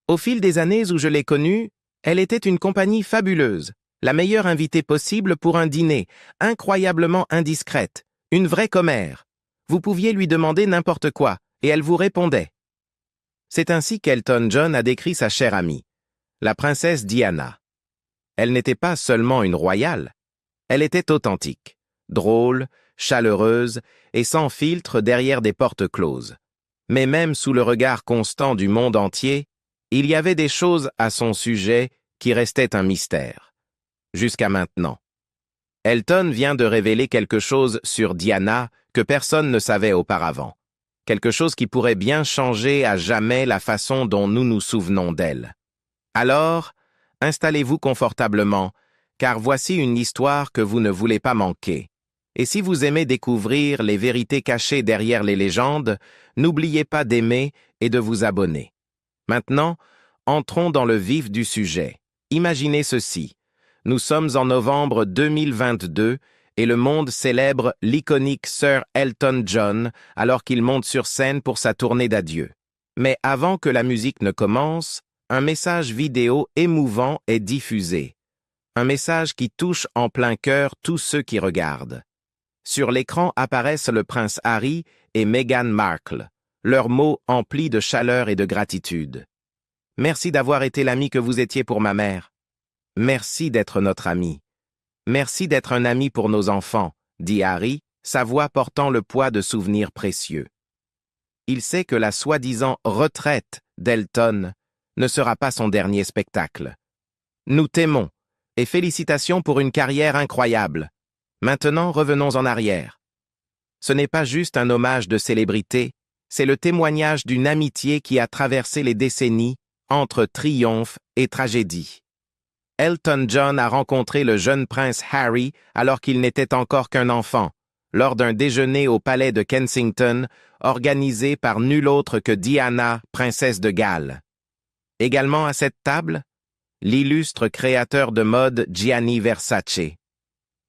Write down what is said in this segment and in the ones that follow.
Au fil des années où je l'ai connue, elle était une compagnie fabuleuse, la meilleure invitée possible pour un dîner, incroyablement indiscrète, une vraie commère. Vous pouviez lui demander n'importe quoi, et elle vous répondait. C'est ainsi qu'Elton John a décrit sa chère amie, la princesse Diana. Elle n'était pas seulement une royale, elle était authentique, drôle, chaleureuse et sans filtre derrière des portes closes. Mais même sous le regard constant du monde entier, il y avait des choses à son sujet qui restaient un mystère. Jusqu'à maintenant. Elton vient de révéler quelque chose sur Diana que personne ne savait auparavant. Quelque chose qui pourrait bien changer à jamais la façon dont nous nous souvenons d'elle. Alors, installez-vous confortablement, car voici une histoire que vous ne voulez pas manquer. Et si vous aimez découvrir les vérités cachées derrière les légendes, n'oubliez pas d'aimer et de vous abonner. Maintenant, entrons dans le vif du sujet. Imaginez ceci. Nous sommes en novembre 2022 et le monde célèbre l'iconique Sir Elton John alors qu'il monte sur scène pour sa tournée d'adieu. Mais avant que la musique ne commence, un message vidéo émouvant est diffusé. Un message qui touche en plein cœur tous ceux qui regardent. Sur l'écran apparaissent le prince Harry et Meghan Markle, leurs mots emplis de chaleur et de gratitude. Merci d'avoir été l'ami que vous étiez pour ma mère. Merci d'être notre ami. Merci d'être un ami pour nos enfants, dit Harry, sa voix portant le poids de souvenirs précieux. Il sait que la soi-disant retraite d'Elton ne sera pas son dernier spectacle. Nous t'aimons, et félicitations pour une carrière incroyable. Maintenant, revenons en arrière. Ce n'est pas juste un hommage de célébrité, c'est le témoignage d'une amitié qui a traversé les décennies entre triomphe et tragédie. Elton John a rencontré le jeune prince Harry alors qu'il n'était encore qu'un enfant, lors d'un déjeuner au palais de Kensington, organisé par nul autre que Diana, princesse de Galles. Également à cette table, l'illustre créateur de mode Gianni Versace.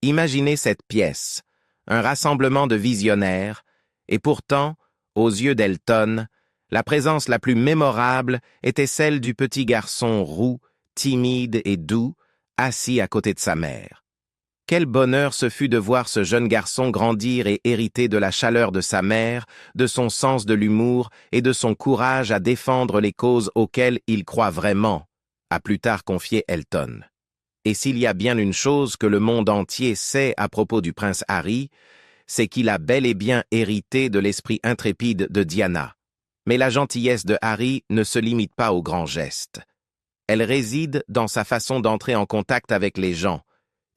Imaginez cette pièce, un rassemblement de visionnaires, et pourtant, aux yeux d'Elton, la présence la plus mémorable était celle du petit garçon roux, timide et doux, assis à côté de sa mère. Quel bonheur ce fut de voir ce jeune garçon grandir et hériter de la chaleur de sa mère, de son sens de l'humour et de son courage à défendre les causes auxquelles il croit vraiment, a plus tard confié Elton. Et s'il y a bien une chose que le monde entier sait à propos du prince Harry, c'est qu'il a bel et bien hérité de l'esprit intrépide de Diana. Mais la gentillesse de Harry ne se limite pas aux grands gestes. Elle réside dans sa façon d'entrer en contact avec les gens,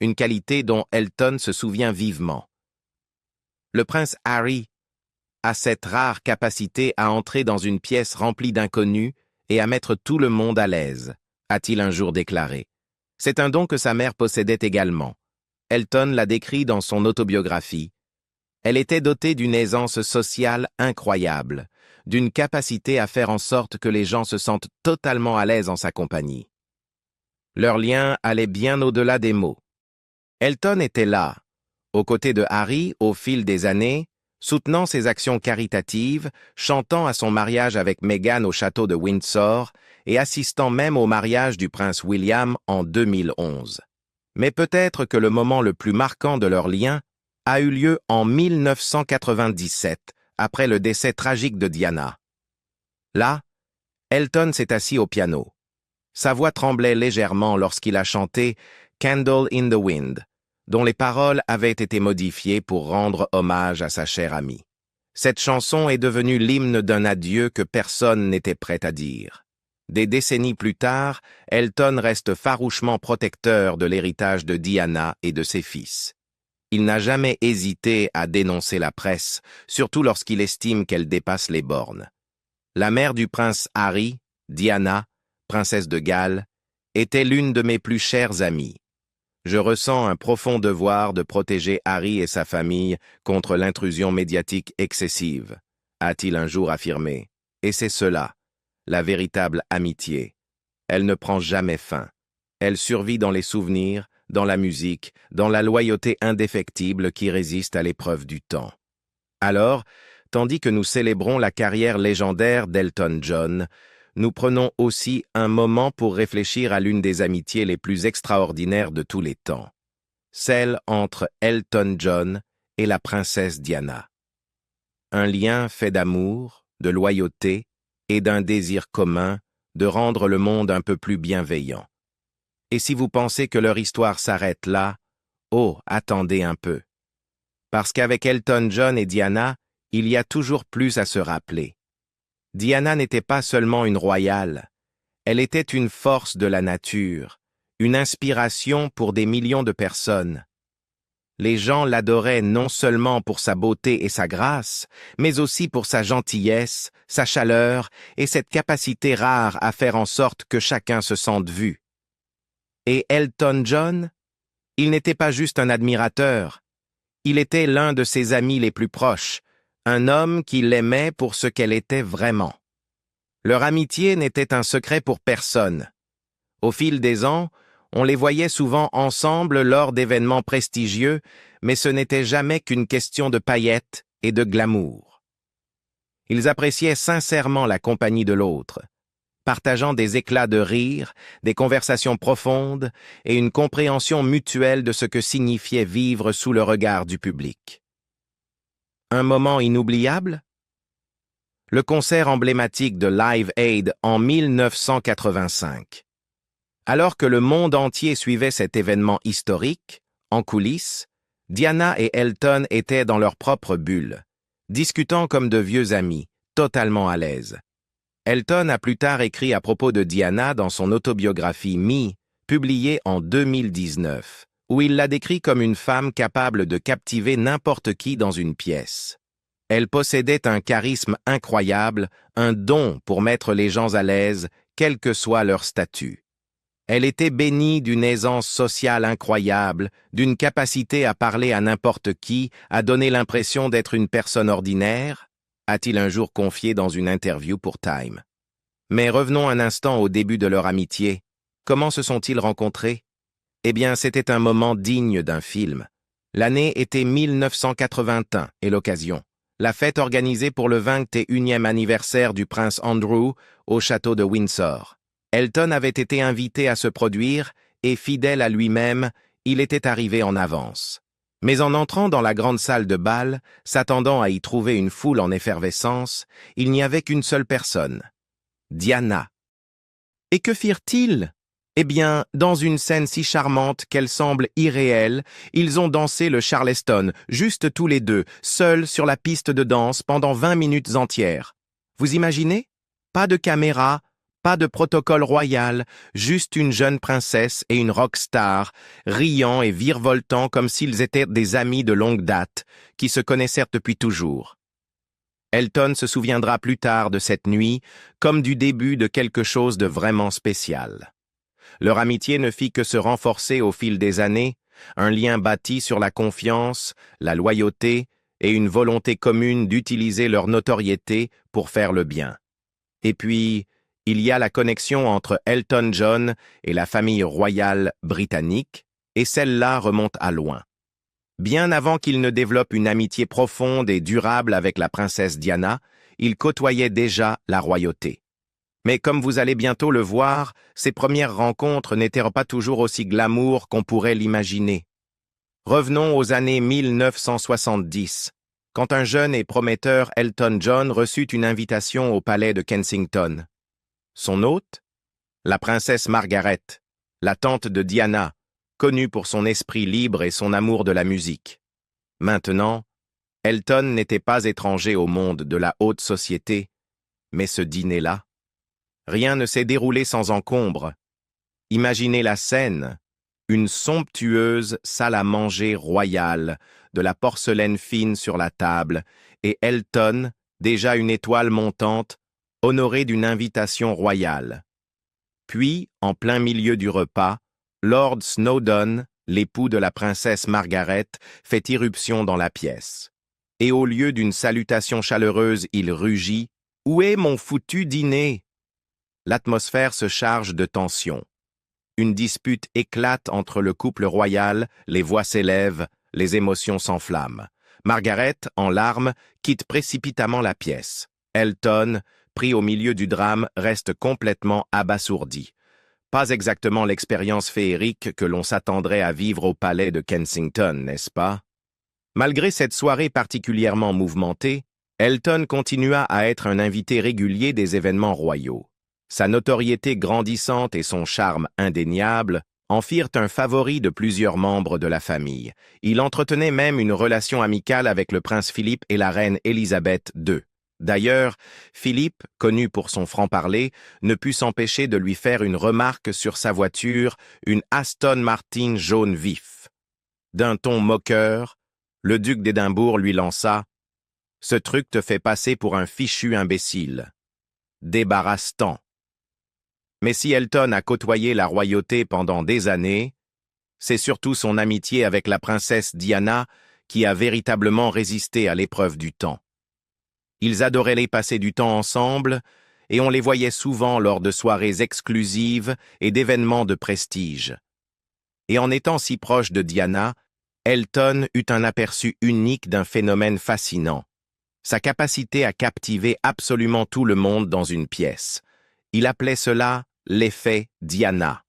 une qualité dont Elton se souvient vivement. Le prince Harry a cette rare capacité à entrer dans une pièce remplie d'inconnus et à mettre tout le monde à l'aise, a-t-il un jour déclaré. C'est un don que sa mère possédait également. Elton l'a décrit dans son autobiographie. Elle était dotée d'une aisance sociale incroyable, d'une capacité à faire en sorte que les gens se sentent totalement à l'aise en sa compagnie. Leur lien allait bien au-delà des mots. Elton était là, aux côtés de Harry au fil des années, soutenant ses actions caritatives, chantant à son mariage avec Meghan au château de Windsor et assistant même au mariage du prince William en 2011. Mais peut-être que le moment le plus marquant de leur lien a eu lieu en 1997, après le décès tragique de Diana. Là, Elton s'est assis au piano. Sa voix tremblait légèrement lorsqu'il a chanté « Candle in the Wind », dont les paroles avaient été modifiées pour rendre hommage à sa chère amie. Cette chanson est devenue l'hymne d'un adieu que personne n'était prêt à dire. Des décennies plus tard, Elton reste farouchement protecteur de l'héritage de Diana et de ses fils. Il n'a jamais hésité à dénoncer la presse, surtout lorsqu'il estime qu'elle dépasse les bornes. La mère du prince Harry, Diana, princesse de Galles, était l'une de mes plus chères amies. Je ressens un profond devoir de protéger Harry et sa famille contre l'intrusion médiatique excessive, a-t-il un jour affirmé. Et c'est cela, la véritable amitié. Elle ne prend jamais fin. Elle survit dans les souvenirs, dans la musique, dans la loyauté indéfectible qui résiste à l'épreuve du temps. Alors, tandis que nous célébrons la carrière légendaire d'Elton John, nous prenons aussi un moment pour réfléchir à l'une des amitiés les plus extraordinaires de tous les temps, celle entre Elton John et la princesse Diana. Un lien fait d'amour, de loyauté et d'un désir commun de rendre le monde un peu plus bienveillant. Et si vous pensez que leur histoire s'arrête là, oh, attendez un peu. Parce qu'avec Elton John et Diana, il y a toujours plus à se rappeler. Diana n'était pas seulement une royale, elle était une force de la nature, une inspiration pour des millions de personnes. Les gens l'adoraient non seulement pour sa beauté et sa grâce, mais aussi pour sa gentillesse, sa chaleur et cette capacité rare à faire en sorte que chacun se sente vu. Et Elton John, il n'était pas juste un admirateur, il était l'un de ses amis les plus proches, un homme qui l'aimait pour ce qu'elle était vraiment. Leur amitié n'était un secret pour personne. Au fil des ans, on les voyait souvent ensemble lors d'événements prestigieux, mais ce n'était jamais qu'une question de paillettes et de glamour. Ils appréciaient sincèrement la compagnie de l'autre, partageant des éclats de rire, des conversations profondes et une compréhension mutuelle de ce que signifiait vivre sous le regard du public. Un moment inoubliable? Le concert emblématique de Live Aid en 1985. Alors que le monde entier suivait cet événement historique, en coulisses, Diana et Elton étaient dans leur propre bulle, discutant comme de vieux amis, totalement à l'aise. Elton a plus tard écrit à propos de Diana dans son autobiographie Me, publiée en 2019, où il la décrit comme une femme capable de captiver n'importe qui dans une pièce. Elle possédait un charisme incroyable, un don pour mettre les gens à l'aise, quel que soit leur statut. Elle était bénie d'une aisance sociale incroyable, d'une capacité à parler à n'importe qui, à donner l'impression d'être une personne ordinaire, a-t-il un jour confié dans une interview pour Time. Mais revenons un instant au début de leur amitié. Comment se sont-ils rencontrés? Eh bien, c'était un moment digne d'un film. L'année était 1981 et l'occasion. La fête organisée pour le 21e anniversaire du prince Andrew au château de Windsor. Elton avait été invité à se produire et, fidèle à lui-même, il était arrivé en avance. Mais en entrant dans la grande salle de bal, s'attendant à y trouver une foule en effervescence, il n'y avait qu'une seule personne, Diana. Et que firent-ils? Eh bien, dans une scène si charmante qu'elle semble irréelle, ils ont dansé le Charleston, juste tous les deux, seuls sur la piste de danse pendant 20 minutes entières. Vous imaginez? Pas de caméra, pas de protocole royal, juste une jeune princesse et une rockstar, riant et virevoltant comme s'ils étaient des amis de longue date, qui se connaissèrent depuis toujours. Elton se souviendra plus tard de cette nuit comme du début de quelque chose de vraiment spécial. Leur amitié ne fit que se renforcer au fil des années, un lien bâti sur la confiance, la loyauté et une volonté commune d'utiliser leur notoriété pour faire le bien. Et puis, il y a la connexion entre Elton John et la famille royale britannique, et celle-là remonte à loin. Bien avant qu'il ne développe une amitié profonde et durable avec la princesse Diana, il côtoyait déjà la royauté. Mais comme vous allez bientôt le voir, ces premières rencontres n'étaient pas toujours aussi glamour qu'on pourrait l'imaginer. Revenons aux années 1970, quand un jeune et prometteur Elton John reçut une invitation au palais de Kensington. Son hôte? La princesse Margaret, la tante de Diana, connue pour son esprit libre et son amour de la musique. Maintenant, Elton n'était pas étranger au monde de la haute société, mais ce dîner-là, rien ne s'est déroulé sans encombre. Imaginez la scène, une somptueuse salle à manger royale, de la porcelaine fine sur la table, et Elton, déjà une étoile montante, honoré d'une invitation royale. Puis, en plein milieu du repas, Lord Snowdon, l'époux de la princesse Margaret, fait irruption dans la pièce. Et au lieu d'une salutation chaleureuse, il rugit « Où est mon foutu dîner ?» L'atmosphère se charge de tension. Une dispute éclate entre le couple royal, les voix s'élèvent, les émotions s'enflamment. Margaret, en larmes, quitte précipitamment la pièce. Elton, pris au milieu du drame, reste complètement abasourdi. Pas exactement l'expérience féerique que l'on s'attendrait à vivre au palais de Kensington, n'est-ce pas? Malgré cette soirée particulièrement mouvementée, Elton continua à être un invité régulier des événements royaux. Sa notoriété grandissante et son charme indéniable en firent un favori de plusieurs membres de la famille. Il entretenait même une relation amicale avec le prince Philippe et la reine Élisabeth II. D'ailleurs, Philippe, connu pour son franc-parler, ne put s'empêcher de lui faire une remarque sur sa voiture, une Aston Martin jaune vif. D'un ton moqueur, le duc d'Édimbourg lui lança « Ce truc te fait passer pour un fichu imbécile. Débarrasse-t'en. » Mais si Elton a côtoyé la royauté pendant des années, c'est surtout son amitié avec la princesse Diana qui a véritablement résisté à l'épreuve du temps. Ils adoraient les passer du temps ensemble, et on les voyait souvent lors de soirées exclusives et d'événements de prestige. Et en étant si proche de Diana, Elton eut un aperçu unique d'un phénomène fascinant, sa capacité à captiver absolument tout le monde dans une pièce. Il appelait cela l'effet Diana.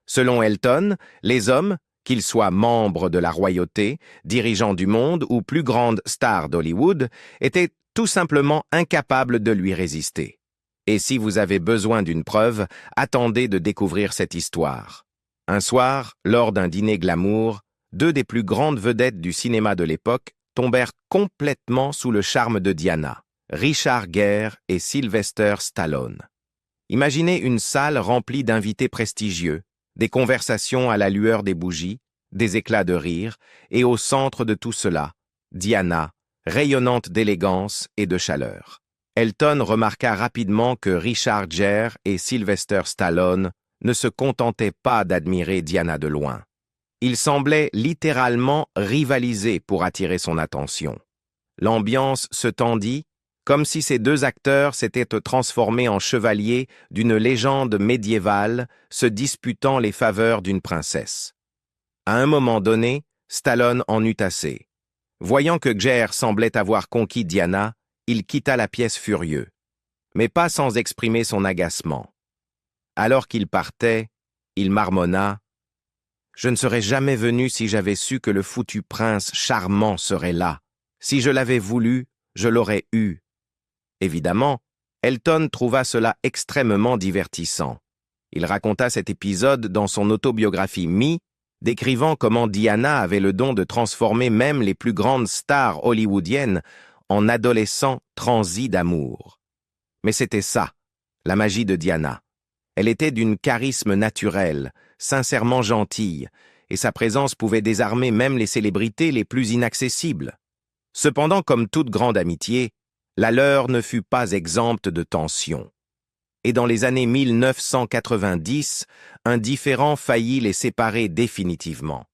Selon Elton, les hommes, qu'ils soient membres de la royauté, dirigeants du monde ou plus grandes stars d'Hollywood, étaient tout simplement incapables de lui résister. Et si vous avez besoin d'une preuve, attendez de découvrir cette histoire. Un soir, lors d'un dîner glamour, deux des plus grandes vedettes du cinéma de l'époque tombèrent complètement sous le charme de Diana, Richard Gere et Sylvester Stallone. Imaginez une salle remplie d'invités prestigieux, des conversations à la lueur des bougies, des éclats de rire, et au centre de tout cela, Diana, rayonnante d'élégance et de chaleur. Elton remarqua rapidement que Richard Gere et Sylvester Stallone ne se contentaient pas d'admirer Diana de loin. Ils semblaient littéralement rivaliser pour attirer son attention. L'ambiance se tendit, comme si ces deux acteurs s'étaient transformés en chevaliers d'une légende médiévale se disputant les faveurs d'une princesse. À un moment donné, Stallone en eut assez. Voyant que Gere semblait avoir conquis Diana, il quitta la pièce furieux, mais pas sans exprimer son agacement. Alors qu'il partait, il marmonna « Je ne serais jamais venu si j'avais su que le foutu prince charmant serait là. Si je l'avais voulu, je l'aurais eu. » Évidemment, Elton trouva cela extrêmement divertissant. Il raconta cet épisode dans son autobiographie Me, décrivant comment Diana avait le don de transformer même les plus grandes stars hollywoodiennes en adolescents transis d'amour. Mais c'était ça, la magie de Diana. Elle était d'une charisme naturel, sincèrement gentille, et sa présence pouvait désarmer même les célébrités les plus inaccessibles. Cependant, comme toute grande amitié, la leur ne fut pas exempte de tensions. Et dans les années 1990, un différend faillit les séparer définitivement.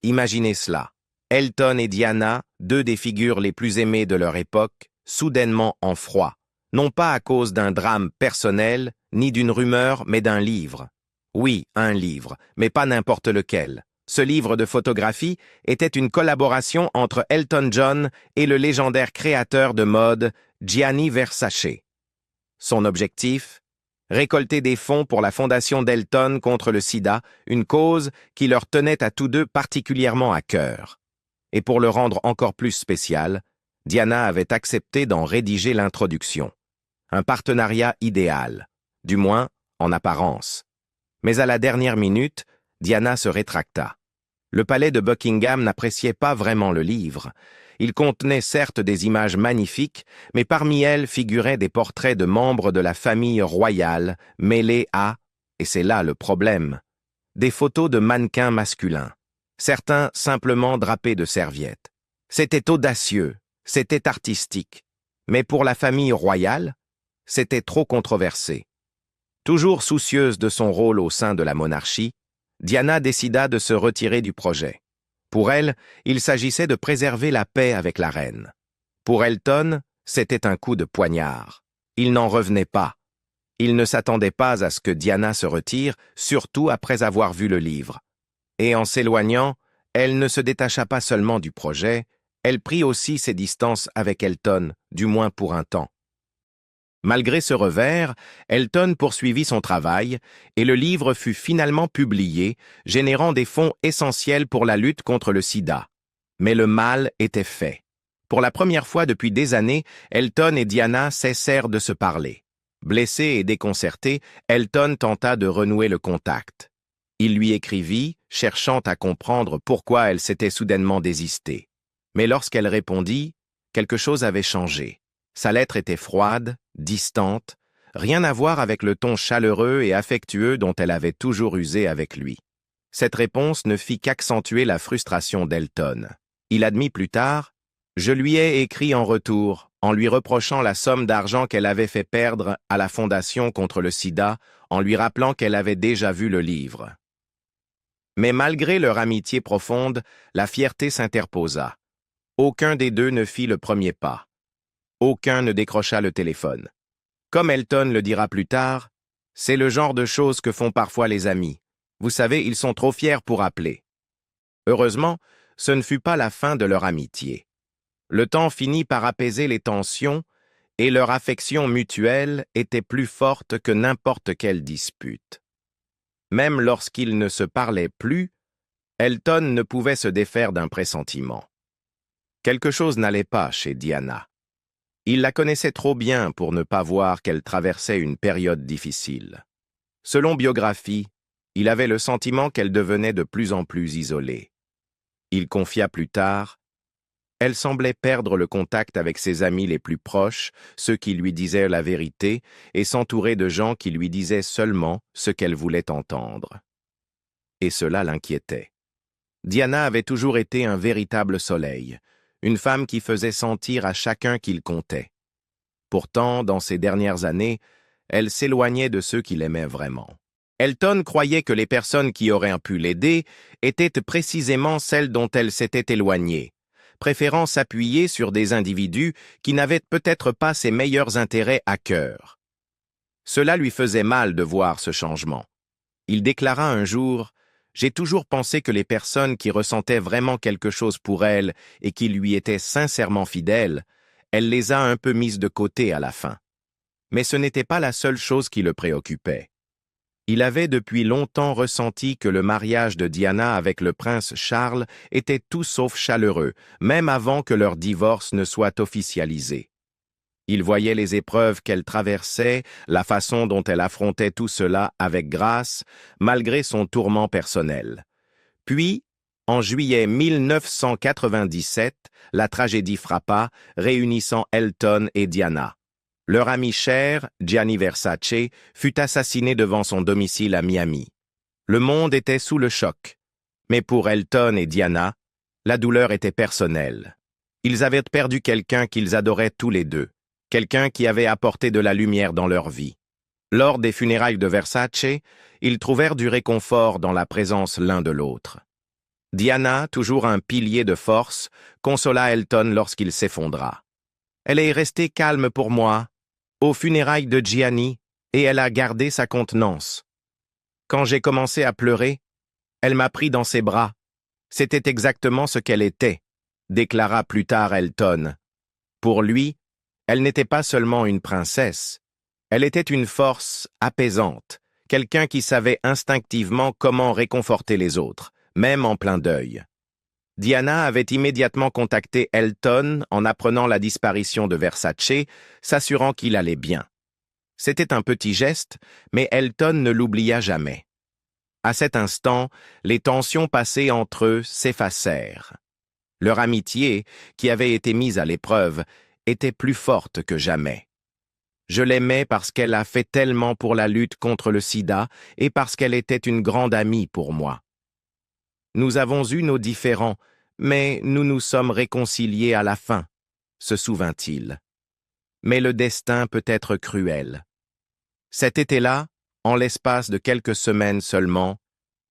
Imaginez cela. Elton et Diana, deux des figures les plus aimées de leur époque, soudainement en froid, non pas à cause d'un drame personnel, ni d'une rumeur, mais d'un livre. Oui, un livre, mais pas n'importe lequel. Ce livre de photographie était une collaboration entre Elton John et le légendaire créateur de mode Gianni Versace. Son objectif? Récolter des fonds pour la fondation d'Elton contre le sida, une cause qui leur tenait à tous deux particulièrement à cœur. Et pour le rendre encore plus spécial, Diana avait accepté d'en rédiger l'introduction. Un partenariat idéal, du moins en apparence. Mais à la dernière minute, Diana se rétracta. Le palais de Buckingham n'appréciait pas vraiment le livre. Il contenait certes des images magnifiques, mais parmi elles figuraient des portraits de membres de la famille royale, mêlés à, et c'est là le problème, des photos de mannequins masculins, certains simplement drapés de serviettes. C'était audacieux, c'était artistique, mais pour la famille royale, c'était trop controversé. Toujours soucieuse de son rôle au sein de la monarchie, Diana décida de se retirer du projet. Pour elle, il s'agissait de préserver la paix avec la reine. Pour Elton, c'était un coup de poignard. Il n'en revenait pas. Il ne s'attendait pas à ce que Diana se retire, surtout après avoir vu le livre. Et en s'éloignant, elle ne se détacha pas seulement du projet, elle prit aussi ses distances avec Elton, du moins pour un temps. Malgré ce revers, Elton poursuivit son travail et le livre fut finalement publié, générant des fonds essentiels pour la lutte contre le sida. Mais le mal était fait. Pour la première fois depuis des années, Elton et Diana cessèrent de se parler. Blessé et déconcerté, Elton tenta de renouer le contact. Il lui écrivit, cherchant à comprendre pourquoi elle s'était soudainement désistée. Mais lorsqu'elle répondit, quelque chose avait changé. Sa lettre était froide, distante, rien à voir avec le ton chaleureux et affectueux dont elle avait toujours usé avec lui. Cette réponse ne fit qu'accentuer la frustration d'Elton. Il admit plus tard: « Je lui ai écrit en retour, en lui reprochant la somme d'argent qu'elle avait fait perdre à la Fondation contre le sida, en lui rappelant qu'elle avait déjà vu le livre. » Mais malgré leur amitié profonde, la fierté s'interposa. Aucun des deux ne fit le premier pas. Aucun ne décrocha le téléphone. Comme Elton le dira plus tard, c'est le genre de choses que font parfois les amis. Vous savez, ils sont trop fiers pour appeler. Heureusement, ce ne fut pas la fin de leur amitié. Le temps finit par apaiser les tensions et leur affection mutuelle était plus forte que n'importe quelle dispute. Même lorsqu'ils ne se parlaient plus, Elton ne pouvait se défaire d'un pressentiment. Quelque chose n'allait pas chez Diana. Il la connaissait trop bien pour ne pas voir qu'elle traversait une période difficile. Selon biographie, il avait le sentiment qu'elle devenait de plus en plus isolée. Il confia plus tard: « Elle semblait perdre le contact avec ses amis les plus proches, ceux qui lui disaient la vérité, et s'entourer de gens qui lui disaient seulement ce qu'elle voulait entendre. » Et cela l'inquiétait. Diana avait toujours été un véritable soleil, une femme qui faisait sentir à chacun qu'il comptait. Pourtant, dans ces dernières années, elle s'éloignait de ceux qui l'aimaient vraiment. Elton croyait que les personnes qui auraient pu l'aider étaient précisément celles dont elle s'était éloignée, préférant s'appuyer sur des individus qui n'avaient peut-être pas ses meilleurs intérêts à cœur. Cela lui faisait mal de voir ce changement. Il déclara un jour: « J'ai toujours pensé que les personnes qui ressentaient vraiment quelque chose pour elle et qui lui étaient sincèrement fidèles, elle les a un peu mises de côté à la fin. » Mais ce n'était pas la seule chose qui le préoccupait. Il avait depuis longtemps ressenti que le mariage de Diana avec le prince Charles était tout sauf chaleureux, même avant que leur divorce ne soit officialisé. Il voyait les épreuves qu'elle traversait, la façon dont elle affrontait tout cela avec grâce, malgré son tourment personnel. Puis, en juillet 1997, la tragédie frappa, réunissant Elton et Diana. Leur ami cher, Gianni Versace, fut assassiné devant son domicile à Miami. Le monde était sous le choc. Mais pour Elton et Diana, la douleur était personnelle. Ils avaient perdu quelqu'un qu'ils adoraient tous les deux, quelqu'un qui avait apporté de la lumière dans leur vie. Lors des funérailles de Versace, ils trouvèrent du réconfort dans la présence l'un de l'autre. Diana, toujours un pilier de force, consola Elton lorsqu'il s'effondra. « Elle est restée calme pour moi, aux funérailles de Gianni, et elle a gardé sa contenance. Quand j'ai commencé à pleurer, elle m'a pris dans ses bras. C'était exactement ce qu'elle était, » déclara plus tard Elton. Pour lui, elle n'était pas seulement une princesse, elle était une force apaisante, quelqu'un qui savait instinctivement comment réconforter les autres, même en plein deuil. Diana avait immédiatement contacté Elton en apprenant la disparition de Versace, s'assurant qu'il allait bien. C'était un petit geste, mais Elton ne l'oublia jamais. À cet instant, les tensions passées entre eux s'effacèrent. Leur amitié, qui avait été mise à l'épreuve, était plus forte que jamais. Je l'aimais parce qu'elle a fait tellement pour la lutte contre le sida et parce qu'elle était une grande amie pour moi. Nous avons eu nos différends, mais nous nous sommes réconciliés à la fin, se souvint-il. Mais le destin peut être cruel. Cet été-là, en l'espace de quelques semaines seulement,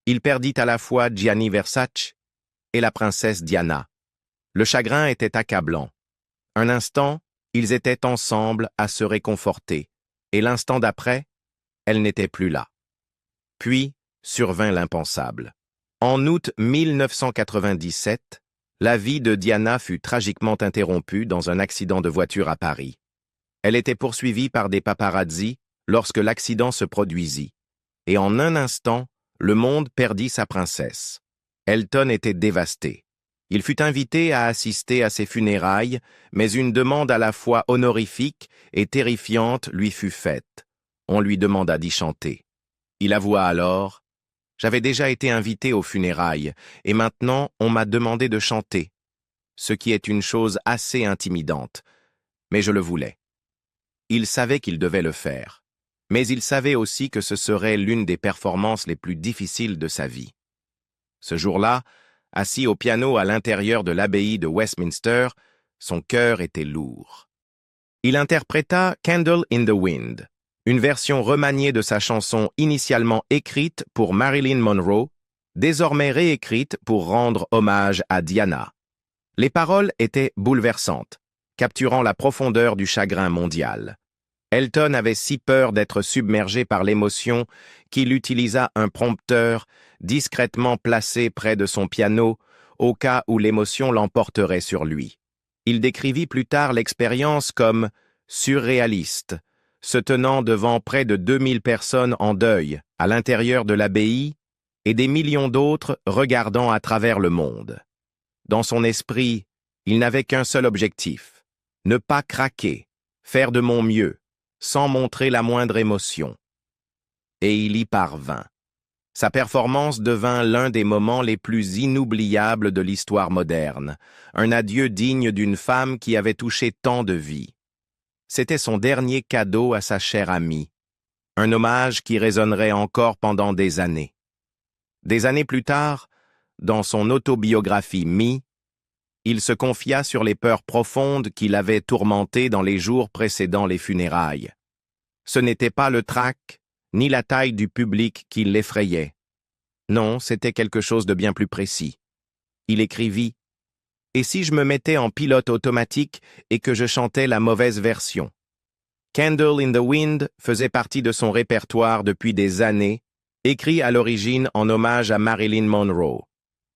il perdit à la fois Gianni Versace et la princesse Diana. Le chagrin était accablant. Un instant, ils étaient ensemble à se réconforter, et l'instant d'après, elle n'était plus là. Puis survint l'impensable. En août 1997, la vie de Diana fut tragiquement interrompue dans un accident de voiture à Paris. Elle était poursuivie par des paparazzis lorsque l'accident se produisit. Et en un instant, le monde perdit sa princesse. Elton était dévasté. Il fut invité à assister à ses funérailles, mais une demande à la fois honorifique et terrifiante lui fut faite. On lui demanda d'y chanter. Il avoua alors « J'avais déjà été invité aux funérailles, et maintenant on m'a demandé de chanter, ce qui est une chose assez intimidante, mais je le voulais. » Il savait qu'il devait le faire, mais il savait aussi que ce serait l'une des performances les plus difficiles de sa vie. Ce jour-là, assis au piano à l'intérieur de l'abbaye de Westminster, son cœur était lourd. Il interpréta Candle in the Wind, une version remaniée de sa chanson initialement écrite pour Marilyn Monroe, désormais réécrite pour rendre hommage à Diana. Les paroles étaient bouleversantes, capturant la profondeur du chagrin mondial. Elton avait si peur d'être submergé par l'émotion qu'il utilisa un prompteur discrètement placé près de son piano au cas où l'émotion l'emporterait sur lui. Il décrivit plus tard l'expérience comme « surréaliste », se tenant devant près de 2000 personnes en deuil à l'intérieur de l'abbaye et des millions d'autres regardant à travers le monde. Dans son esprit, il n'avait qu'un seul objectif, ne pas craquer, faire de mon mieux, sans montrer la moindre émotion. Et il y parvint. Sa performance devint l'un des moments les plus inoubliables de l'histoire moderne, un adieu digne d'une femme qui avait touché tant de vies. C'était son dernier cadeau à sa chère amie, un hommage qui résonnerait encore pendant des années. Des années plus tard, dans son autobiographie Me, il se confia sur les peurs profondes qui l'avaient tourmenté dans les jours précédant les funérailles. Ce n'était pas le trac, ni la taille du public qui l'effrayait. Non, c'était quelque chose de bien plus précis. Il écrivit « Et si je me mettais en pilote automatique et que je chantais la mauvaise version ?» Candle in the Wind faisait partie de son répertoire depuis des années, écrit à l'origine en hommage à Marilyn Monroe.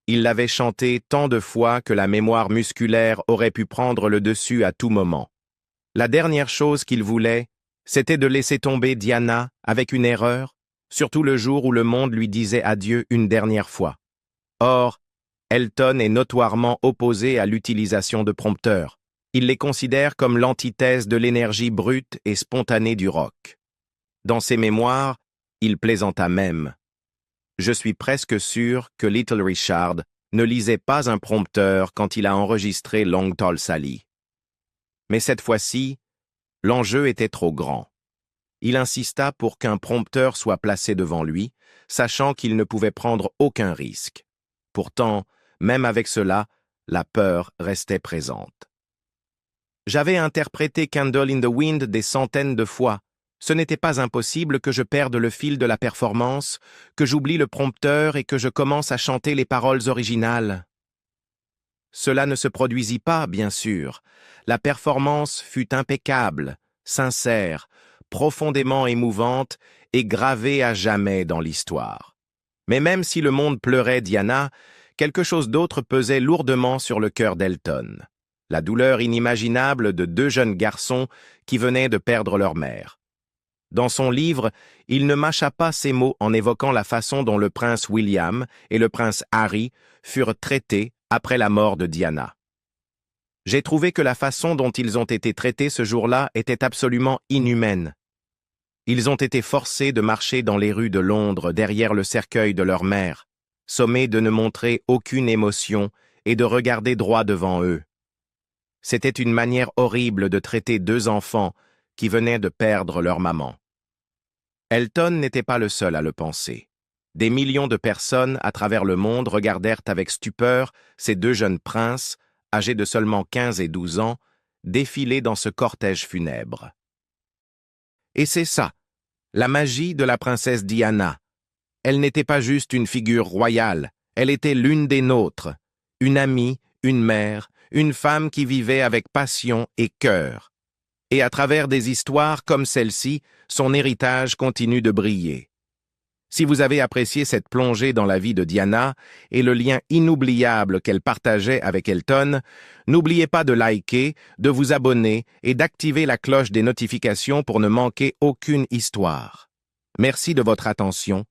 Il l'avait chanté tant de fois que la mémoire musculaire aurait pu prendre le dessus à tout moment. La dernière chose qu'il voulait, c'était de laisser tomber Diana avec une erreur, surtout le jour où le monde lui disait adieu une dernière fois. Or, Elton est notoirement opposé à l'utilisation de prompteurs. Il les considère comme l'antithèse de l'énergie brute et spontanée du rock. Dans ses mémoires, il plaisanta même. Je suis presque sûr que Little Richard ne lisait pas un prompteur quand il a enregistré Long Tall Sally. Mais cette fois-ci, l'enjeu était trop grand. Il insista pour qu'un prompteur soit placé devant lui, sachant qu'il ne pouvait prendre aucun risque. Pourtant, même avec cela, la peur restait présente. J'avais interprété Candle in the Wind des centaines de fois. Ce n'était pas impossible que je perde le fil de la performance, que j'oublie le prompteur et que je commence à chanter les paroles originales. Cela ne se produisit pas, bien sûr. La performance fut impeccable, sincère, profondément émouvante et gravée à jamais dans l'histoire. Mais même si le monde pleurait Diana, quelque chose d'autre pesait lourdement sur le cœur d'Elton. La douleur inimaginable de deux jeunes garçons qui venaient de perdre leur mère. Dans son livre, il ne mâcha pas ces mots en évoquant la façon dont le prince William et le prince Harry furent traités après la mort de Diana. J'ai trouvé que la façon dont ils ont été traités ce jour-là était absolument inhumaine. Ils ont été forcés de marcher dans les rues de Londres derrière le cercueil de leur mère, sommés de ne montrer aucune émotion et de regarder droit devant eux. C'était une manière horrible de traiter deux enfants qui venaient de perdre leur maman. Elton n'était pas le seul à le penser. Des millions de personnes à travers le monde regardèrent avec stupeur ces deux jeunes princes, âgés de seulement 15 et 12 ans, défiler dans ce cortège funèbre. Et c'est ça, la magie de la princesse Diana. Elle n'était pas juste une figure royale, elle était l'une des nôtres, une amie, une mère, une femme qui vivait avec passion et cœur. Et à travers des histoires comme celle-ci, son héritage continue de briller. Si vous avez apprécié cette plongée dans la vie de Diana et le lien inoubliable qu'elle partageait avec Elton, n'oubliez pas de liker, de vous abonner et d'activer la cloche des notifications pour ne manquer aucune histoire. Merci de votre attention